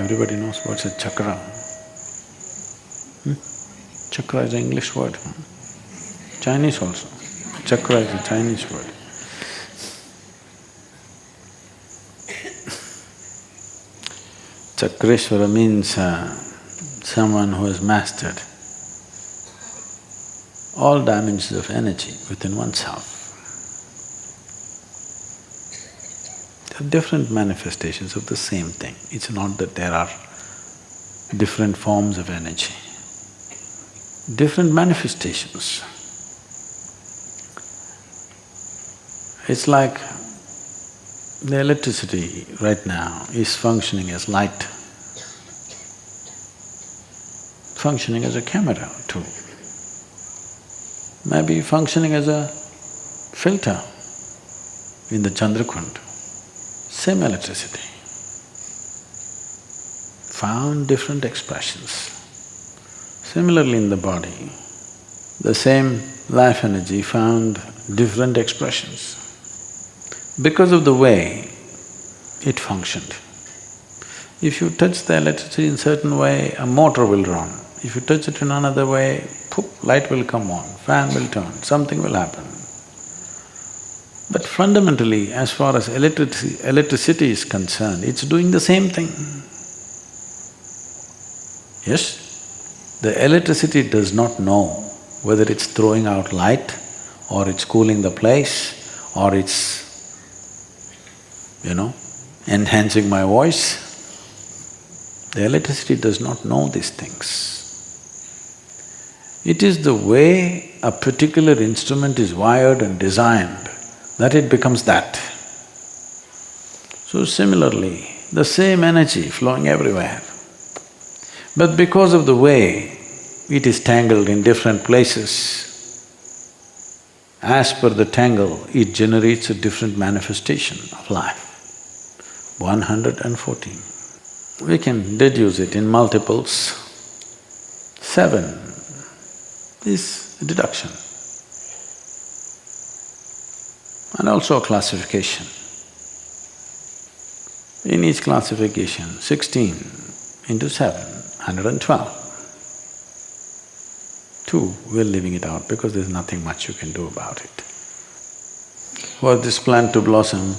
Everybody knows what's a chakra. Chakra is an English word, Chinese also. Chakra is a Chinese word. Chakreshwara means someone who has mastered all dimensions of energy within oneself. There are different manifestations of the same thing. It's not that there are different forms of energy, different manifestations. It's like the electricity right now is functioning as light, functioning as a camera too, maybe functioning as a filter in the Chandrakund. Same electricity, found different expressions. Similarly in the body, the same life energy found different expressions because of the way it functioned. If you touch the electricity in certain way, a motor will run. If you touch it in another way, poof, light will come on, fan will turn, something will happen. But fundamentally, as far as electricity is concerned, it's doing the same thing. Yes? The electricity does not know whether it's throwing out light or it's cooling the place or it's, enhancing my voice. The electricity does not know these things. It is the way a particular instrument is wired and designed that it becomes that. So similarly, the same energy flowing everywhere, but because of the way it is tangled in different places, as per the tangle, it generates a different manifestation of life. 114. We can deduce it in multiples. 7 is deduction and also a classification. In each classification, 16 into 7, 112. 2, we're leaving it out because there's nothing much you can do about it. For this plant to blossom,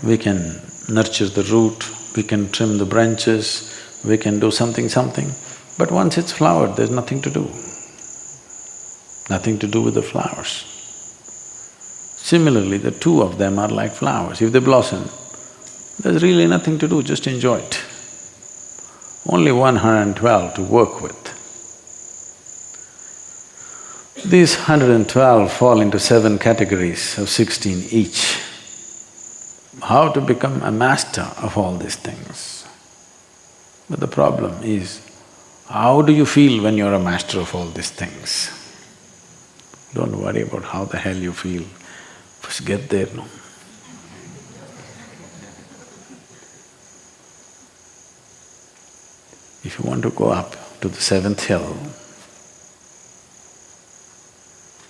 we can nurture the root, we can trim the branches, we can do something, but once it's flowered, there's nothing to do. Nothing to do with the flowers. Similarly, the two of them are like flowers. If they blossom, there's really nothing to do, just enjoy it. Only 112 to work with. These 112 fall into 7 categories of 16 each. How to become a master of all these things? But the problem is, how do you feel when you're a master of all these things? Don't worry about how the hell you feel, first get there, no? If you want to go up to the 7th hill,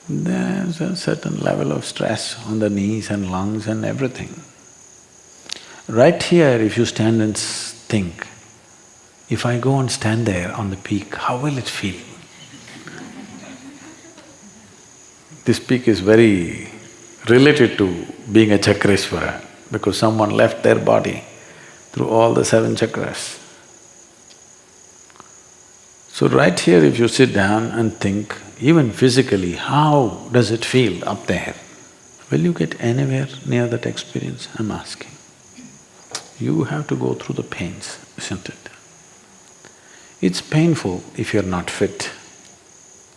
there's a certain level of stress on the knees and lungs and everything. Right here, if you stand and think, if I go and stand there on the peak, how will it feel? This peak is very related to being a chakreshwara because someone left their body through all the 7 chakras. So right here, if you sit down and think, even physically, how does it feel up there? Will you get anywhere near that experience? I'm asking. You have to go through the pains, isn't it? It's painful if you're not fit.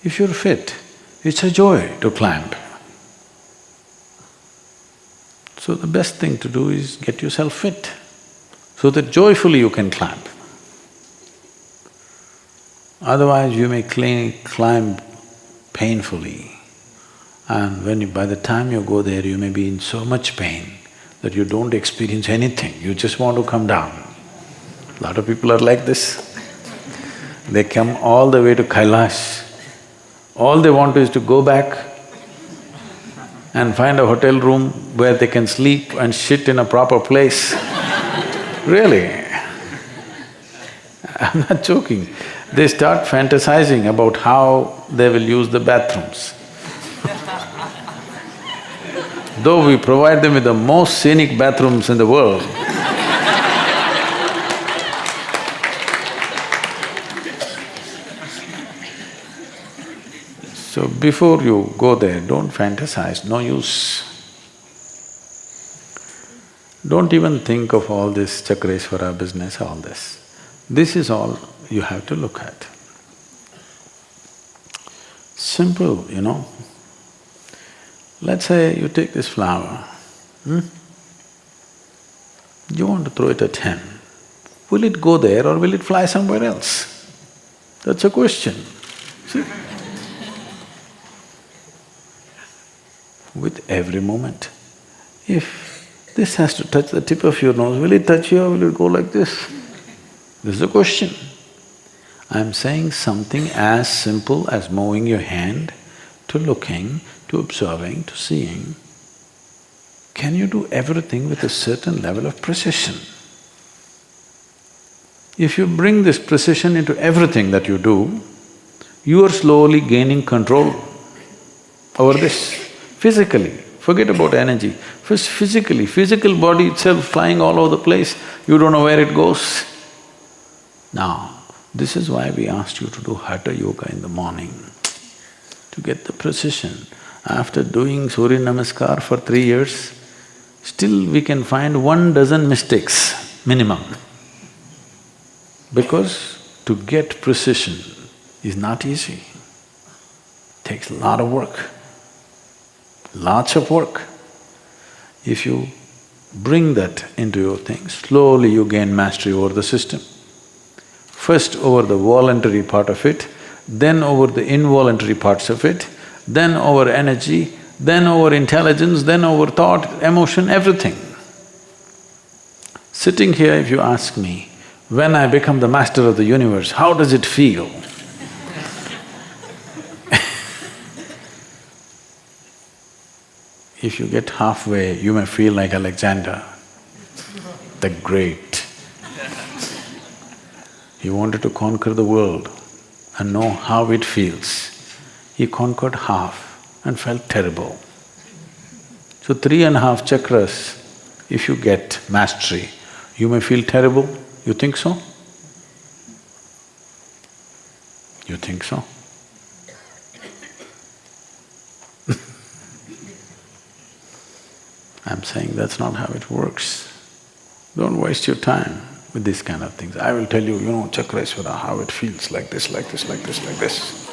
If you're fit, it's a joy to climb. So the best thing to do is get yourself fit, so that joyfully you can climb. Otherwise you may climb painfully, and by the time you go there, you may be in so much pain that you don't experience anything, you just want to come down. A lot of people are like this. They come all the way to Kailash, all they want is to go back and find a hotel room where they can sleep and shit in a proper place. Really. I'm not joking. They start fantasizing about how they will use the bathrooms. Though we provide them with the most scenic bathrooms in the world, so before you go there, don't fantasize, no use. Don't even think of all this chakreshwara business, all this. This is all you have to look at. Simple, you know. Let's say you take this flower, you want to throw it at him. Will it go there or will it fly somewhere else? That's a question, see? With every moment, if this has to touch the tip of your nose, will it touch you or will it go like this? This is the question. I'm saying something as simple as moving your hand to looking, to observing, to seeing. Can you do everything with a certain level of precision? If you bring this precision into everything that you do, you are slowly gaining control over this. Physically, forget about energy. First physically, physical body itself flying all over the place, you don't know where it goes. Now, this is why we asked you to do hathayoga in the morning, to get the precision. After doing Surya Namaskar for 3 years, still we can find 1 dozen mistakes, minimum. Because to get precision is not easy, takes a lot of work, lots of work. If you bring that into your thing, slowly you gain mastery over the system. First over the voluntary part of it, then over the involuntary parts of it, then over energy, then over intelligence, then over thought, emotion, everything. Sitting here, if you ask me, when I become the master of the universe, how does it feel? If you get halfway, you may feel like Alexander the Great. He wanted to conquer the world and know how it feels. He conquered half and felt terrible. So 3.5 chakras, if you get mastery, you may feel terrible. You think so? You think so? I'm saying that's not how it works. Don't waste your time with these kind of things. I will tell you, you know, chakraeshwara, how it feels like this, like this, like this, like this.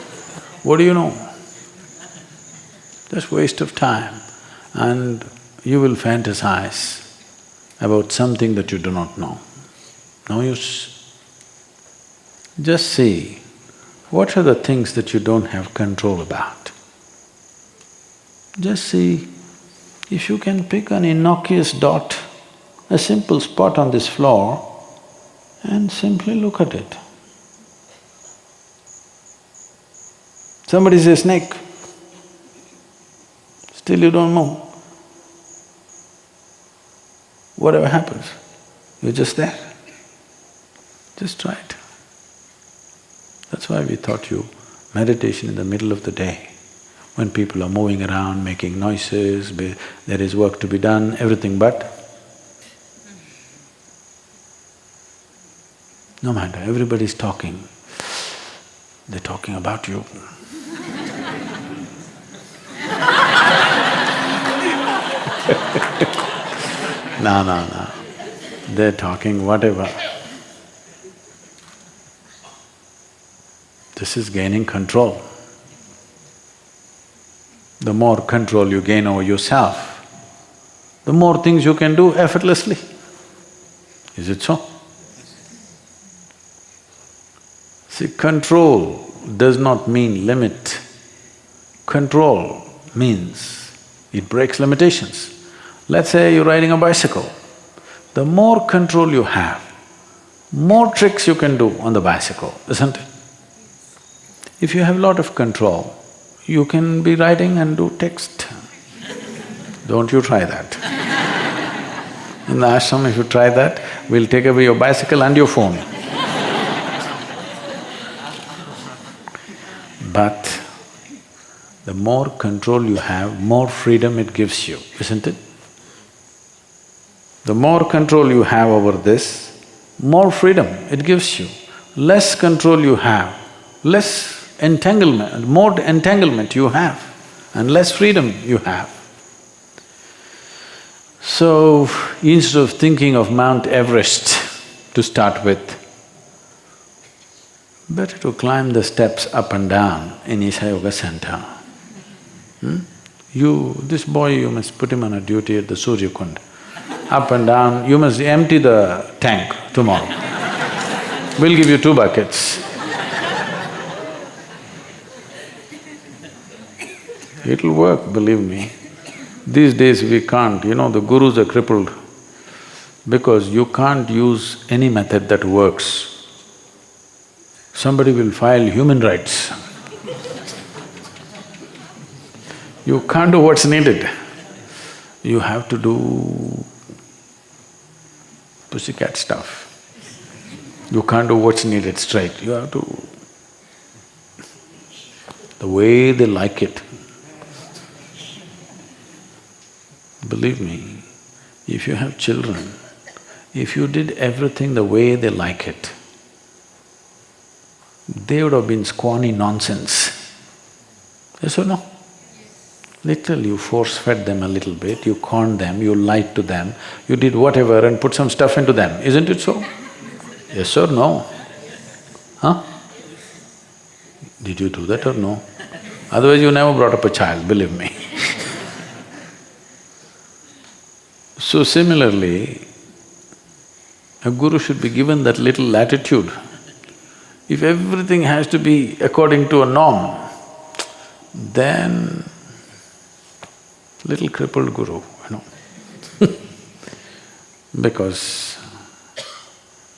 What do you know? Just waste of time. And you will fantasize about something that you do not know. No use. Just see, what are the things that you don't have control about? Just see, if you can pick an innocuous dot, a simple spot on this floor, and simply look at it. Somebody says snake, still you don't know. Whatever happens, you're just there. Just try it. That's why we taught you meditation in the middle of the day, when people are moving around, making noises, there is work to be done, everything but no matter, everybody's talking, they're talking about you. No, they're talking whatever. This is gaining control. The more control you gain over yourself, the more things you can do effortlessly. Is it so? See, control does not mean limit. Control means it breaks limitations. Let's say you're riding a bicycle. The more control you have, more tricks you can do on the bicycle, isn't it? If you have a lot of control, you can be riding and do text. Don't you try that. In the ashram, if you try that, we'll take away your bicycle and your phone. But the more control you have, more freedom it gives you, isn't it? The more control you have over this, more freedom it gives you. Less control you have, less entanglement, more entanglement you have, and less freedom you have. So, instead of thinking of Mount Everest to start with, better to climb the steps up and down in Isha Yoga Center. This boy, you must put him on a duty at the Surya Kund. Up and down, you must empty the tank tomorrow. We'll give you 2 buckets. It'll work, believe me. These days we can't, the gurus are crippled because you can't use any method that works. Somebody will file human rights. You can't do what's needed. You have to do pussycat stuff. You can't do what's needed straight, you have to… the way they like it. Believe me, if you have children, if you did everything the way they like it, they would have been scrawny nonsense. Yes or no? Literally, you force-fed them a little bit, you conned them, you lied to them, you did whatever and put some stuff into them, isn't it so? Yes or no? Huh? Did you do that or no? Otherwise you never brought up a child, believe me. So similarly, a guru should be given that little latitude. If everything has to be according to a norm, then little crippled guru, Because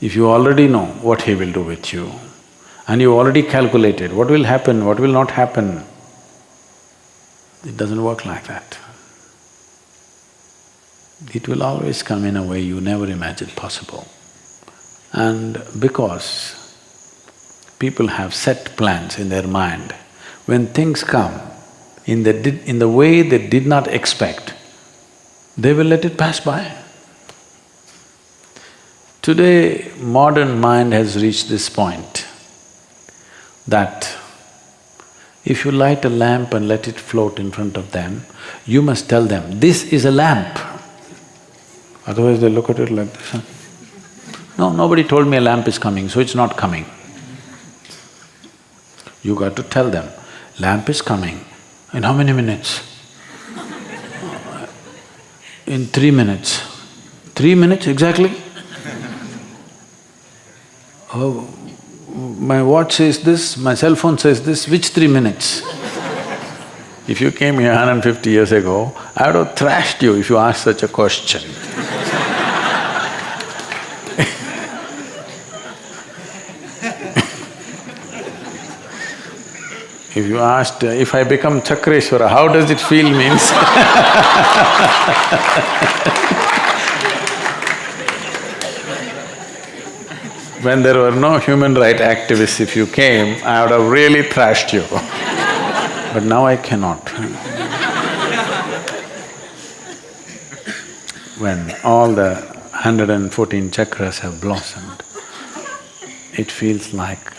if you already know what he will do with you, and you already calculated what will happen, what will not happen, it doesn't work like that. It will always come in a way you never imagined possible. And because people have set plans in their mind, when things come in the way they did not expect, they will let it pass by. Today, modern mind has reached this point that if you light a lamp and let it float in front of them, you must tell them, this is a lamp. Otherwise they look at it like this, No, nobody told me a lamp is coming, so it's not coming. You got to tell them, lamp is coming. In how many minutes? In 3 minutes. 3 minutes exactly? Oh, my watch says this, my cell phone says this, which 3 minutes? If you came here 150 years ago, I would have thrashed you if you asked such a question. If you asked, if I become chakreshwara, how does it feel means when there were no human rights activists, if you came, I would have really thrashed you. But now I cannot. When all the 114 chakras have blossomed, it feels like